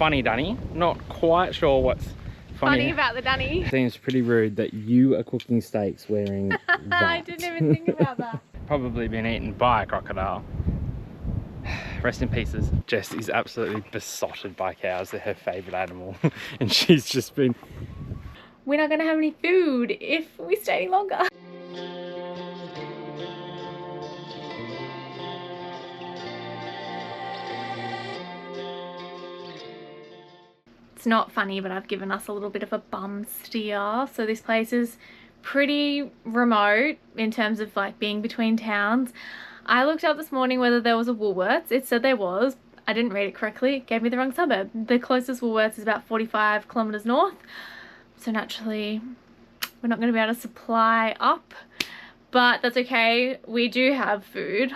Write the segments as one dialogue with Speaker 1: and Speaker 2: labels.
Speaker 1: Funny Dunny. Not quite sure what's
Speaker 2: funny about the Dunny.
Speaker 1: Seems pretty rude that you are cooking steaks wearing that.
Speaker 2: I didn't even think about that.
Speaker 1: Probably been eaten by a crocodile. Rest in pieces. Jess is absolutely besotted by cows. They're her favourite animal. And she's just been...
Speaker 2: We're not going to have any food if we stay any longer. It's not funny, but I've given us a little bit of a bum steer. So this place is pretty remote in terms of like being between towns. I looked up this morning whether there was a Woolworths. It said there was. I didn't read it correctly. It gave me the wrong suburb. The closest Woolworths is about 45 kilometers north. So naturally, we're not going to be able to supply up. But that's okay. We do have food.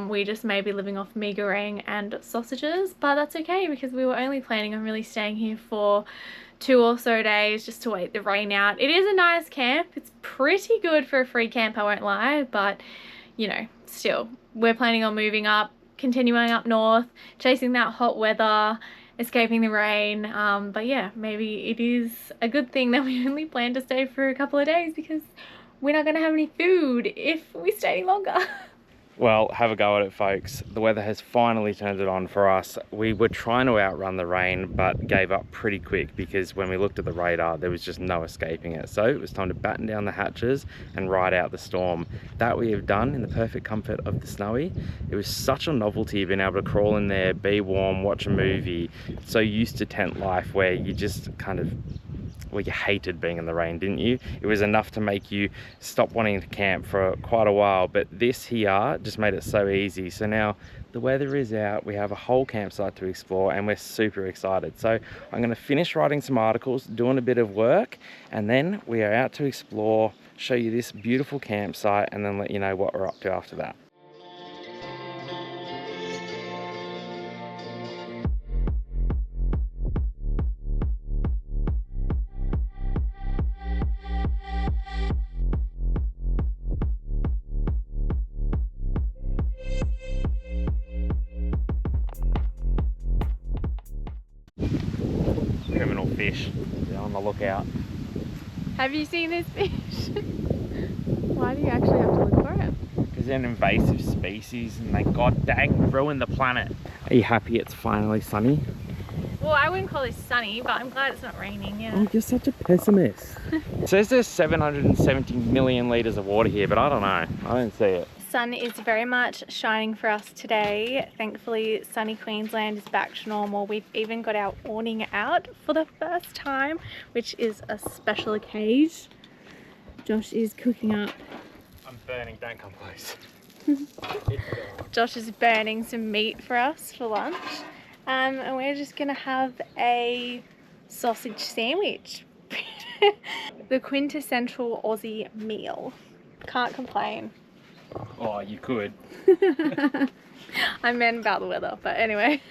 Speaker 2: We just may be living off mee goreng and sausages, but that's okay because we were only planning on really staying here for 2 or so days just to wait the rain out. It is a nice camp. It's pretty good for a free camp, I won't lie, but you know, still, we're planning on moving up, continuing up north, chasing that hot weather, escaping the rain. But yeah, maybe it is a good thing that we only plan to stay for a couple of days because we're not going to have any food if we stay any longer.
Speaker 1: Well, have a go at it, folks. The weather has finally turned it on for us. We were trying to outrun the rain, but gave up pretty quick because when we looked at the radar, there was just no escaping it. So it was time to batten down the hatches and ride out the storm. That we have done in the perfect comfort of the Snowy. It was such a novelty being able to crawl in there, be warm, watch a movie. So used to tent life where you just kind of... well, you hated being in the rain, didn't you? It was enough to make you stop wanting to camp for quite a while, but this here just made it so easy. So now the weather is out, we have a whole campsite to explore, and we're super excited. So I'm going to finish writing some articles, doing a bit of work, and then we are out to explore, show you this beautiful campsite, and then let you know what we're up to after that. Criminal fish. They're on the lookout.
Speaker 2: Have you seen this fish? Why do you actually have to look for it?
Speaker 1: Because they're an invasive species and they god dang ruin the planet. Are you happy it's finally sunny?
Speaker 2: Well, I wouldn't call this sunny, but I'm glad it's not raining, yeah.
Speaker 1: Oh, you're such a pessimist. It says there's 770 million litres of water here, but I don't know. I don't see it.
Speaker 2: Sun is very much shining for us today. Thankfully, sunny Queensland is back to normal. We've even got our awning out for the first time, which is a special occasion. Josh is cooking up.
Speaker 1: I'm burning, don't come close.
Speaker 2: Josh is burning some meat for us for lunch. And we're just gonna have a sausage sandwich. The quintessential Aussie meal. Can't complain.
Speaker 1: Oh, you could.
Speaker 2: I meant about the weather, but anyway.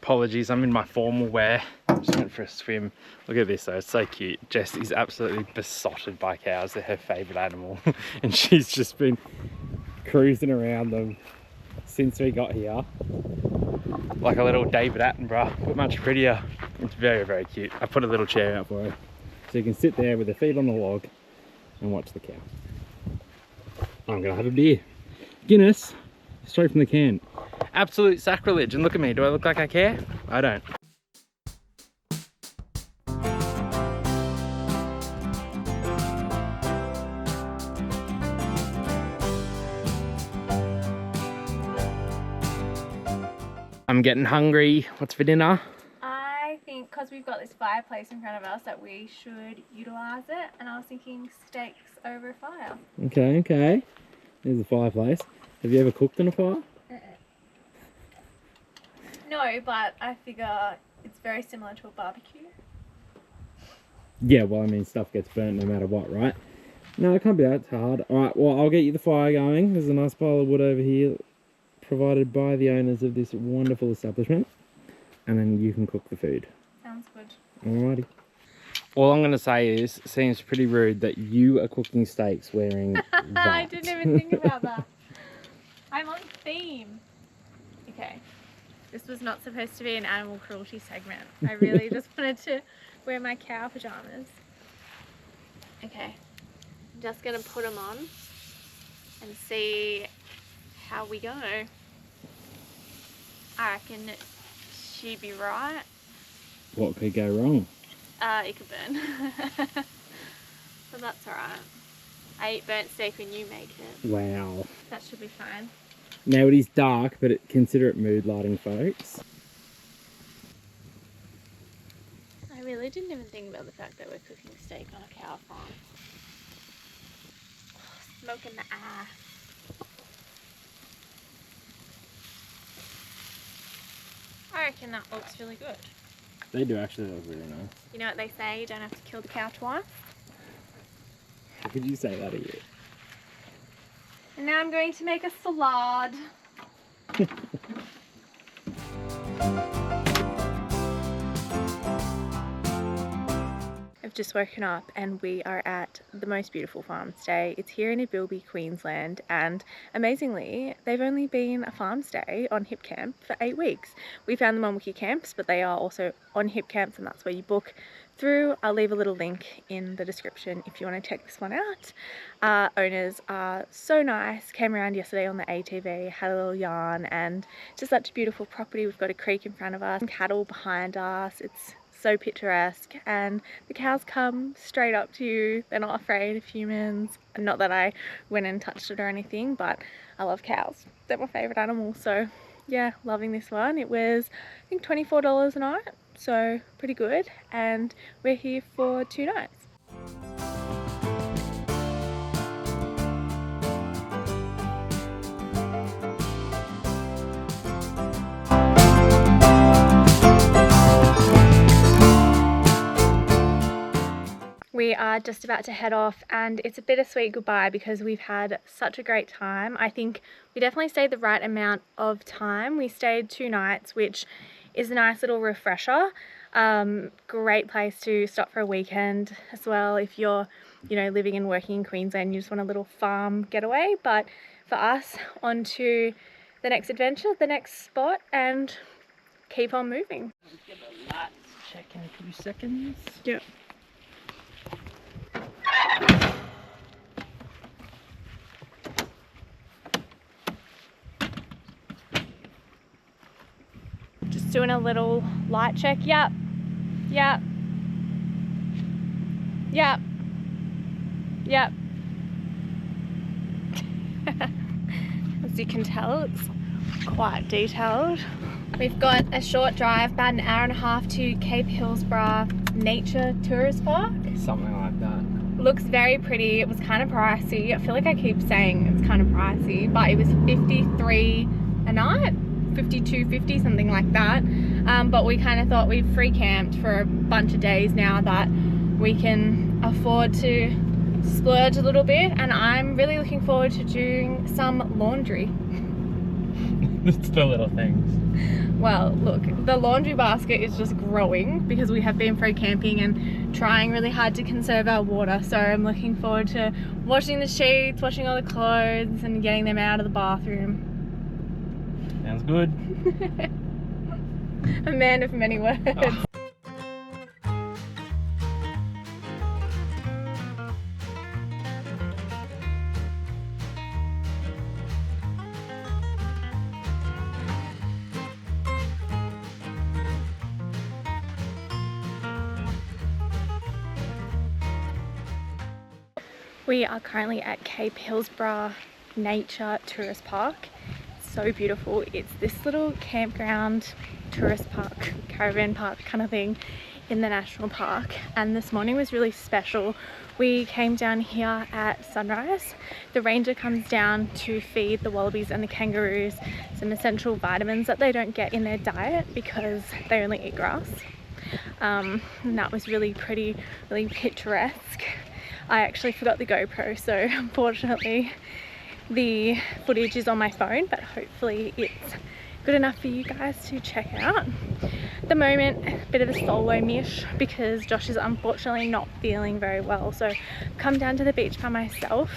Speaker 1: Apologies, I'm in my formal wear. Just went for a swim. Look at this though, it's so cute. Jess is absolutely besotted by cows. They're her favourite animal. And she's just been cruising around them since we got here. Like a little David Attenborough, but much prettier. It's very, very cute. I put a little chair out for her. So you can sit there with her feet on the log and watch the cow. I'm gonna have a beer. Guinness, straight from the can. Absolute sacrilege, and look at me, do I look like I care? I don't. I'm getting hungry. What's for dinner?
Speaker 2: I think because we've got this fireplace in front of us that we should utilise it, and I was thinking steaks over a fire.
Speaker 1: Okay, okay. There's the fireplace. Have you ever cooked on a fire?
Speaker 2: No, but I figure it's very similar to a barbecue.
Speaker 1: Yeah, well, I mean, stuff gets burnt no matter what, right? No, it can't be that hard. Alright, well, I'll get you the fire going. There's a nice pile of wood over here, provided by the owners of this wonderful establishment. And then you can cook the food.
Speaker 2: Sounds good.
Speaker 1: Alrighty. All I'm going to say is, it seems pretty rude that you are cooking steaks wearing that.
Speaker 2: I didn't even think about that. I'm on theme. Okay. This was not supposed to be an animal cruelty segment. I really just wanted to wear my cow pajamas. Okay. I'm just going to put them on and see how we go. I reckon she'd be right.
Speaker 1: What could go wrong?
Speaker 2: It could burn. But that's alright. I eat burnt steak when you make it.
Speaker 1: Wow.
Speaker 2: That should be fine.
Speaker 1: Now it is dark, but consider it mood lighting, folks.
Speaker 2: I really didn't even think about the fact that we're cooking steak on a cow farm. Oh, smoke in the ass. I reckon that looks really good.
Speaker 1: They do actually look really nice.
Speaker 2: You know what they say, you don't have to kill the cow twice.
Speaker 1: How could you say that again?
Speaker 2: And now I'm going to make a salad. I've just woken up and we are at the most beautiful farm stay. It's here in Ibilby, Queensland, and amazingly, they've only been a farm stay on Hipcamp for 8 weeks. We found them on Wiki Camps, but they are also on Hipcamps, and that's where you book through. I'll leave a little link in the description if you want to check this one out. Owners are so nice. Came around yesterday on the ATV, had a little yarn, and just such a beautiful property. We've got a creek in front of us, cattle behind us. It's so picturesque, and the cows come straight up to you. They're not afraid of humans. Not that I went and touched it or anything, but I love cows. They're my favorite animal. So yeah, loving this one. It was, I think, $24 a night, so pretty good, and we're here for 2 nights. We are just about to head off, and it's a bittersweet goodbye because we've had such a great time. I think we definitely stayed the right amount of time. We stayed 2 nights, which is a nice little refresher. Great place to stop for a weekend as well if you're, you know, living and working in Queensland, you just want a little farm getaway. But for us, on to the next adventure, the next spot, and keep on moving.
Speaker 1: Get the lights check in a few seconds.
Speaker 2: Yeah. Just doing a little light check. Yep. Yep. Yep. Yep. As you can tell, it's quite detailed. We've got a short drive, about an hour and a half, to Cape Hillsborough Nature Tourist Park.
Speaker 1: Something like that.
Speaker 2: Looks very pretty. It was kind of pricey. I feel like I keep saying it's kind of pricey, but it was $53 a night, $52.50, something like that. But we kind of thought we've free camped for a bunch of days now that we can afford to splurge a little bit, and I'm really looking forward to doing some laundry.
Speaker 1: It's the little things.
Speaker 2: Well, look, the laundry basket is just growing because we have been free camping and trying really hard to conserve our water. So I'm looking forward to washing the sheets, washing all the clothes, and getting them out of the bathroom.
Speaker 1: Sounds good.
Speaker 2: A man of many words. Oh. We are currently at Cape Hillsborough Nature Tourist Park. It's so beautiful. It's this little campground, tourist park, caravan park kind of thing in the national park. And this morning was really special. We came down here at sunrise. The ranger comes down to feed the wallabies and the kangaroos some essential vitamins that they don't get in their diet because they only eat grass. And that was really pretty, really picturesque. I actually forgot the GoPro, so unfortunately the footage is on my phone, but hopefully it's good enough for you guys to check out. At the moment, a bit of a solo mish because Josh is unfortunately not feeling very well, so I've come down to the beach by myself.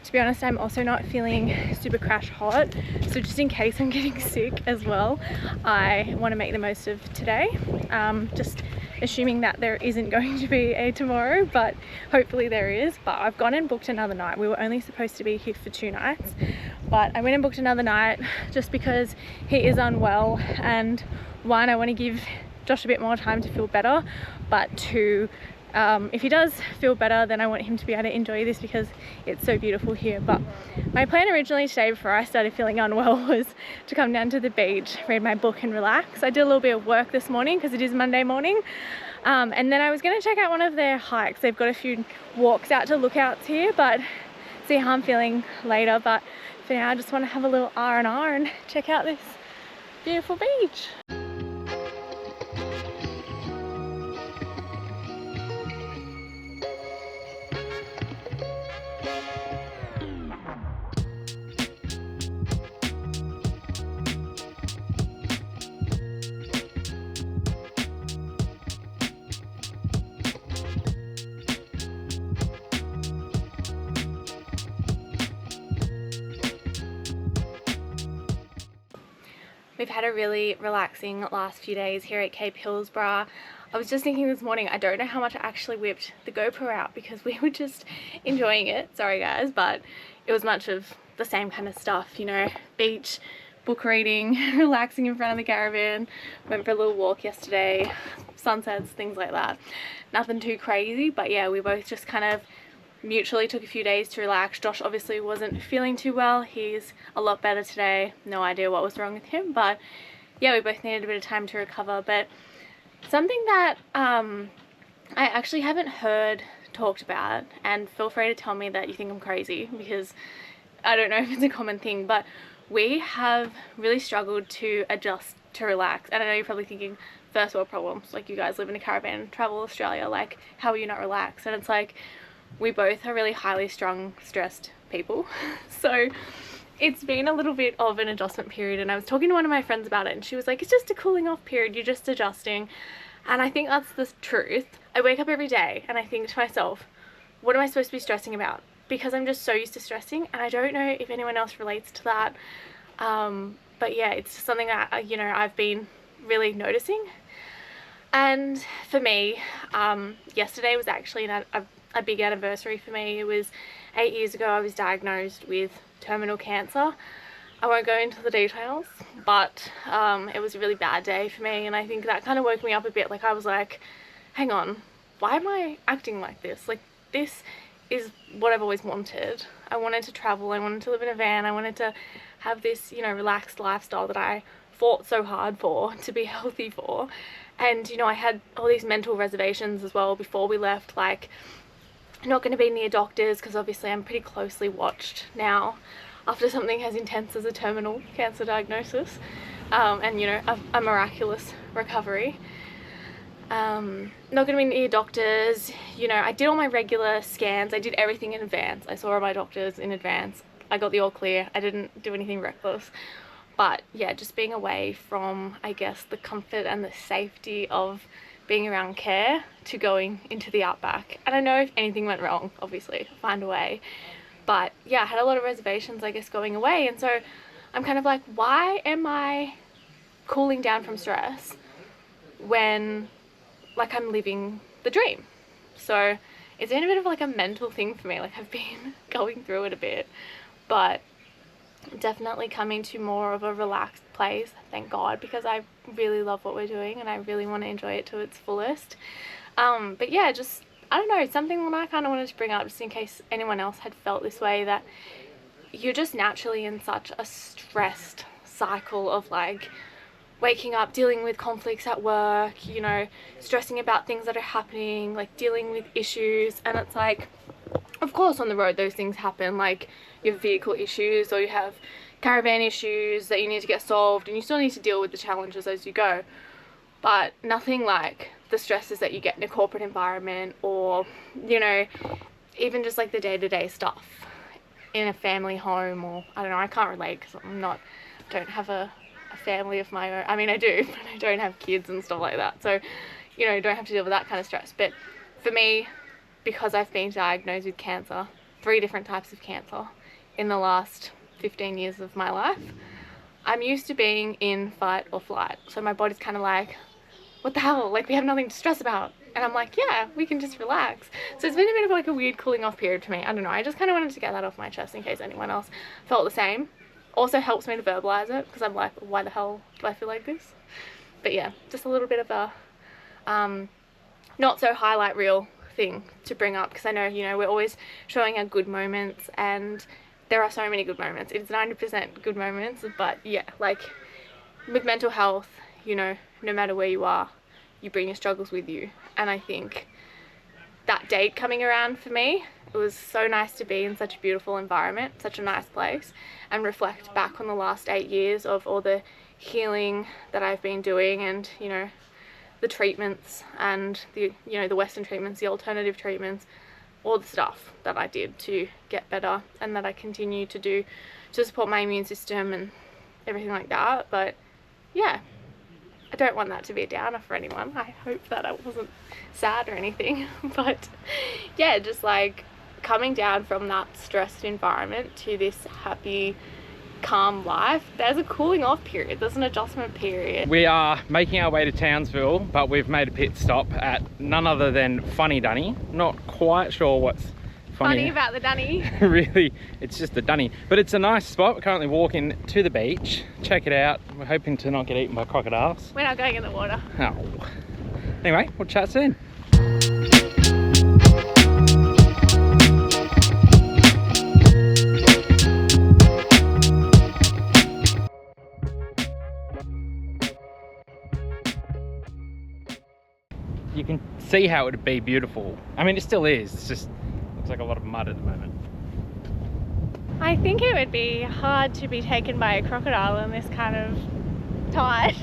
Speaker 2: To be honest, I'm also not feeling super crash hot, so just in case I'm getting sick as well, I want to make the most of today. Just assuming that there isn't going to be a tomorrow, but hopefully there is. But I've gone and booked another night. We were only supposed to be here for 2 nights, but I went and booked another night just because he is unwell, and one, I want to give Josh a bit more time to feel better, but two, if he does feel better, then I want him to be able to enjoy this because it's so beautiful here. But my plan originally today, before I started feeling unwell, was to come down to the beach, read my book and relax. I did a little bit of work this morning because it is Monday morning, and then I was going to check out one of their hikes. They've got a few walks out to lookouts here, but see how I'm feeling later. But for now, I just want to have a little R&R and check out this beautiful beach. We've had a really relaxing last few days here at Cape Hillsborough. I was just thinking this morning, I don't know how much I actually whipped the GoPro out because we were just enjoying it. Sorry guys, but it was much of the same kind of stuff, you know, beach, book reading, relaxing in front of the caravan. Went for a little walk yesterday, sunsets, things like that. Nothing too crazy, but yeah, we both just kind of mutually took a few days to relax. Josh obviously wasn't feeling too well. He's a lot better today. No idea what was wrong with him, but yeah, we both needed a bit of time to recover. But something that I actually haven't heard talked about, and feel free to tell me that you think I'm crazy because I don't know if it's a common thing, but we have really struggled to adjust to relax. And I know you're probably thinking, first world problems, like you guys live in a caravan, travel Australia, like how are you not relaxed? And it's like, we both are really highly strung, stressed people. So it's been a little bit of an adjustment period, and I was talking to one of my friends about it, and she was like, it's just a cooling off period, you're just adjusting. And I think that's the truth. I wake up every day and I think to myself, what am I supposed to be stressing about? Because I'm just so used to stressing, and I don't know if anyone else relates to that. But yeah, it's just something that, you know, I've been really noticing. And for me, yesterday was actually a big anniversary for me. It was 8 years ago I was diagnosed with terminal cancer. I won't go into the details, but it was a really bad day for me, and I think that kind of woke me up a bit. Like I was like, hang on, why am I acting like this? Like this is what I've always wanted. I wanted to travel, I wanted to live in a van, I wanted to have this, you know, relaxed lifestyle that I fought so hard for, to be healthy for. And you know, I had all these mental reservations as well before we left, like not going to be near doctors because obviously I'm pretty closely watched now after something as intense as a terminal cancer diagnosis, and you know, a miraculous recovery. Not going to be near doctors. You know, I did all my regular scans, I did everything in advance. I saw all my doctors in advance, I got the all clear, I didn't do anything reckless. But yeah, just being away from, I guess, the comfort and the safety of being around care to going into the outback. And I know if anything went wrong, obviously I'll find a way, but yeah, I had a lot of reservations, I guess, going away. And so I'm kind of like, why am I cooling down from stress when like I'm living the dream? So it's been a bit of like a mental thing for me. Like I've been going through it a bit, but definitely coming to more of a relaxed place, thank God, because I really love what we're doing and I really want to enjoy it to its fullest. But yeah, just I don't know, something that I kind of wanted to bring up just in case anyone else had felt this way, that you're just naturally in such a stressed cycle of like waking up, dealing with conflicts at work, you know, stressing about things that are happening, like dealing with issues. And it's like, of course on the road those things happen, like you have vehicle issues or you have caravan issues that you need to get solved, and you still need to deal with the challenges as you go, but nothing like the stresses that you get in a corporate environment, or, you know, even just like the day-to-day stuff in a family home. Or I don't know, I can't relate because don't have a family of my own. I mean, I do, but I don't have kids and stuff like that, so, you know, don't have to deal with that kind of stress. But for me, because I've been diagnosed with cancer, 3 different types of cancer in the last 15 years of my life, I'm used to being in fight or flight. So my body's kind of like, what the hell, like we have nothing to stress about. And I'm like, yeah, we can just relax. So it's been a bit of like a weird cooling off period for me. I don't know, I just kind of wanted to get that off my chest in case anyone else felt the same. Also helps me to verbalize it, because I'm like, why the hell do I feel like this? But yeah, just a little bit of a not so highlight reel thing to bring up, because I know, you know, we're always showing our good moments, and there are so many good moments. It's 90% good moments, but yeah, like with mental health, you know, no matter where you are, you bring your struggles with you. And I think that date coming around for me, it was so nice to be in such a beautiful environment, such a nice place, and reflect back on the last 8 years of all the healing that I've been doing, and, you know, the treatments and the, you know, the Western treatments, the alternative treatments, all the stuff that I did to get better, and that I continue to do to support my immune system and everything like that. But yeah, I don't want that to be a downer for anyone. I hope that I wasn't sad or anything. But yeah, just like coming down from that stressed environment to this happy, calm life, there's a cooling off period, there's an adjustment period.
Speaker 1: We are making our way to Townsville, but we've made a pit stop at none other than Funny Dunny. Not quite sure what's funny
Speaker 2: about the Dunny.
Speaker 1: Really, it's just the Dunny, but it's a nice spot. We're currently walking to the beach. Check it out. We're hoping to not get eaten by crocodiles.
Speaker 2: We're not going in the water.
Speaker 1: Oh. Anyway, we'll chat soon. You can see how it would be beautiful. I mean, it still is. It's just looks like a lot of mud at the moment.
Speaker 2: I think it would be hard to be taken by a crocodile in this kind of tide.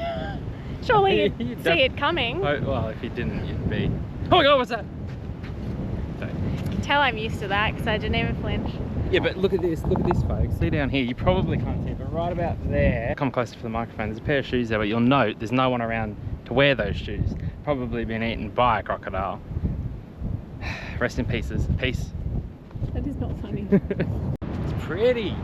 Speaker 2: Surely you'd see it coming.
Speaker 1: Oh, well, if you didn't, you'd be... Oh my god, what's that? Sorry.
Speaker 2: You can tell I'm used to that because I didn't even flinch.
Speaker 1: Yeah, but look at this, folks. See down here, you probably can't see, but right about there, come closer to the microphone, there's a pair of shoes there, but you'll note there's no one around to wear those shoes. Probably been eaten by a crocodile. Rest in pieces. Peace.
Speaker 2: That is not funny.
Speaker 1: It's pretty.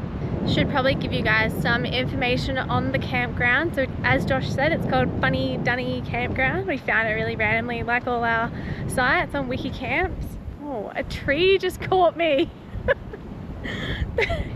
Speaker 2: Should probably give you guys some information on the campground. So as Josh said, it's called Funny Dunny Campground. We found it really randomly, like all our sites on Hipcamp. Oh, a tree just caught me.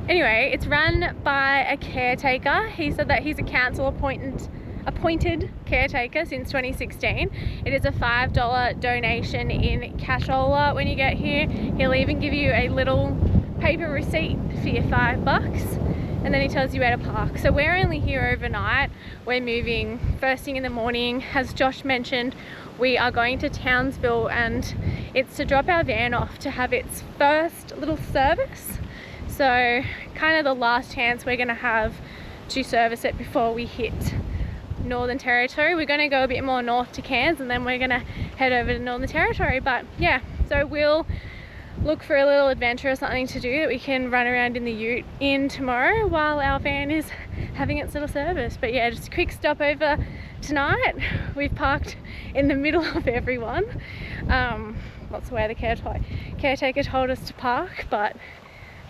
Speaker 2: Anyway, it's run by a caretaker. He said that he's a council appointed caretaker since 2016. It is a $5 donation in cashola when you get here. He'll even give you a little paper receipt for your $5, and then he tells you where to park. So we're only here overnight. We're moving first thing in the morning. As Josh mentioned, we are going to Townsville, and it's to drop our van off to have its first little service. So kind of the last chance we're gonna have to service it before we hit Northern Territory. We're going to go a bit more north to Cairns, and then we're going to head over to Northern Territory. But yeah, so we'll look for a little adventure or something to do that we can run around in the ute in tomorrow while our van is having its little service. But yeah, just a quick stopover tonight. We've parked in the middle of everyone. That's where the caretaker told us to park, but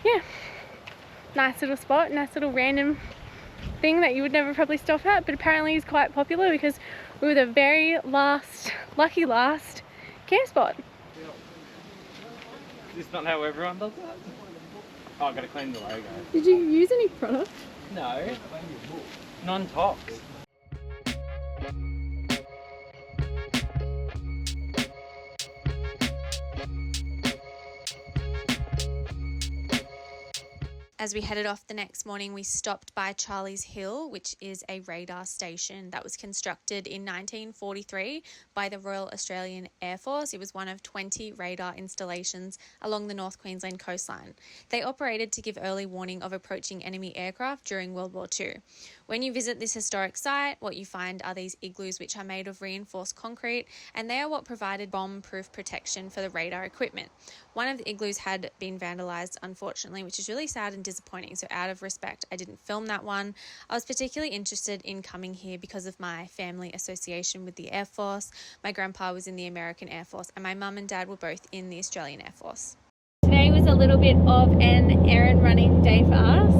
Speaker 2: yeah, nice little spot, nice little random thing that you would never probably stop at, but apparently is quite popular because we were the very lucky last camp spot.
Speaker 1: Is this not how everyone does that? Oh, I've got to clean the logo.
Speaker 2: Did you use any product?
Speaker 1: No, non-tox.
Speaker 2: As we headed off the next morning, we stopped by Charlie's Hill, which is a radar station that was constructed in 1943 by the Royal Australian Air Force. It was one of 20 radar installations along the North Queensland coastline. They operated to give early warning of approaching enemy aircraft during World War II. When you visit this historic site, what you find are these igloos which are made of reinforced concrete, and they are what provided bomb-proof protection for the radar equipment. One of the igloos had been vandalised, unfortunately, which is really sad and disappointing, so out of respect, I didn't film that one. I was particularly interested in coming here because of my family association with the Air Force. My grandpa was in the American Air Force, and my mum and dad were both in the Australian Air Force. Today was a little bit of an errand running day for us.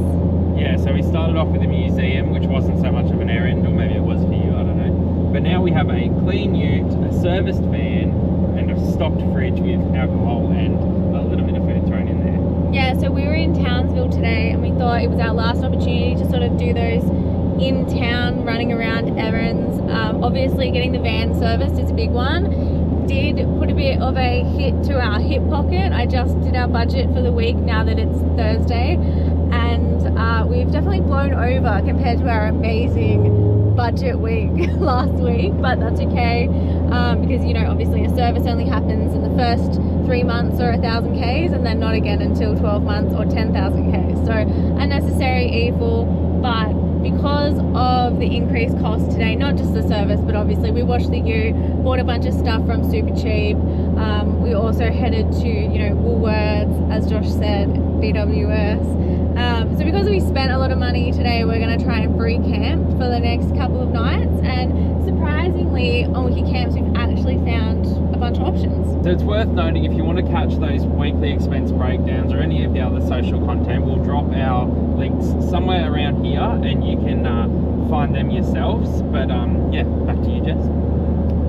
Speaker 1: Yeah, so we started off with a museum, which wasn't so much of an errand, or maybe it was for you, I don't know. But now we have a clean ute, a serviced van, and a stocked fridge with alcohol and a little bit of food thrown in there.
Speaker 2: Yeah, so we were in Townsville today, and we thought it was our last opportunity to sort of do those in town, running around errands. Obviously, getting the van serviced is a big one. Did put a bit of a hit to our hip pocket. I just did our budget for the week now that it's Thursday, and we've definitely blown over compared to our amazing budget week last week, but that's okay, because, you know, obviously a service only happens in the first 3 months or 1,000 Ks, and then not again until 12 months or 10,000 Ks. So unnecessary evil, but because of the increased cost today, not just the service, but obviously we washed the ute, bought a bunch of stuff from Super Cheap. We also headed to, you know, Woolworths, as Josh said, BWS. So because we spent a lot of money today, we're going to try and free camp for the next couple of nights, and surprisingly on Wiki Camps we've actually found a bunch of options.
Speaker 1: So it's worth noting, if you want to catch those weekly expense breakdowns or any of the other social content, we'll drop our links somewhere around here and you can find them yourselves. But yeah, back to you, Jess.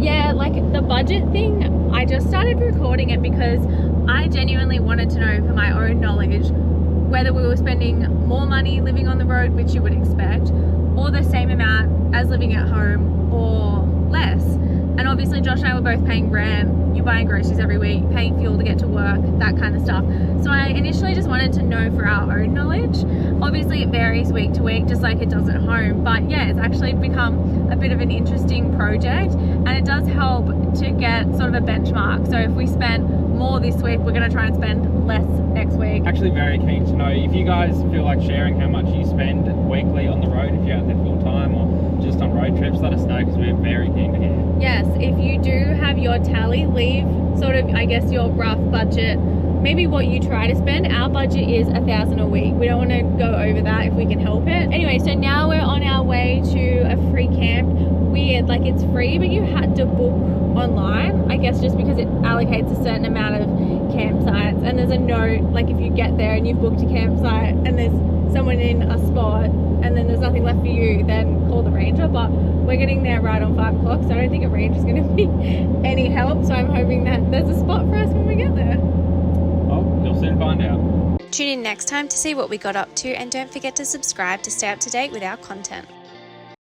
Speaker 2: Yeah, like the budget thing, I just started recording it because I genuinely wanted to know for my own knowledge whether we were spending more money living on the road, which you would expect, or the same amount as living at home, or less. And obviously Josh and I were both paying rent, you're buying groceries every week, paying fuel to get to work, that kind of stuff. So I initially just wanted to know for our own knowledge. Obviously it varies week to week, just like it does at home, but yeah, it's actually become a bit of an interesting project, and it does help to get sort of a benchmark. So if we spent more this week, we're going to try and spend less next week.
Speaker 1: Actually very keen to know if you guys feel like sharing how much you spend weekly on the road, if you're out there full time or just on road trips, let us know, because we're very keen to hear.
Speaker 2: Yes, if you do have your tally, leave sort of, I guess, your rough budget, maybe what you try to spend. Our budget is 1,000 a week. We don't want to go over that if we can help it. Anyway, so now we're on our way to a free camp. Weird, like it's free, but you had to book online, I guess, just because it allocates a certain amount of campsites, and there's a note, like if you get there and you've booked a campsite and there's someone in a spot and then there's nothing left for you, then call the ranger. But we're getting there right on 5 o'clock, so I don't think a ranger is going to be any help, so I'm hoping that there's a spot for us when we get there.
Speaker 1: Oh, you'll soon find out.
Speaker 2: Tune in next time to see what we got up to, and don't forget to subscribe to stay up to date with our content.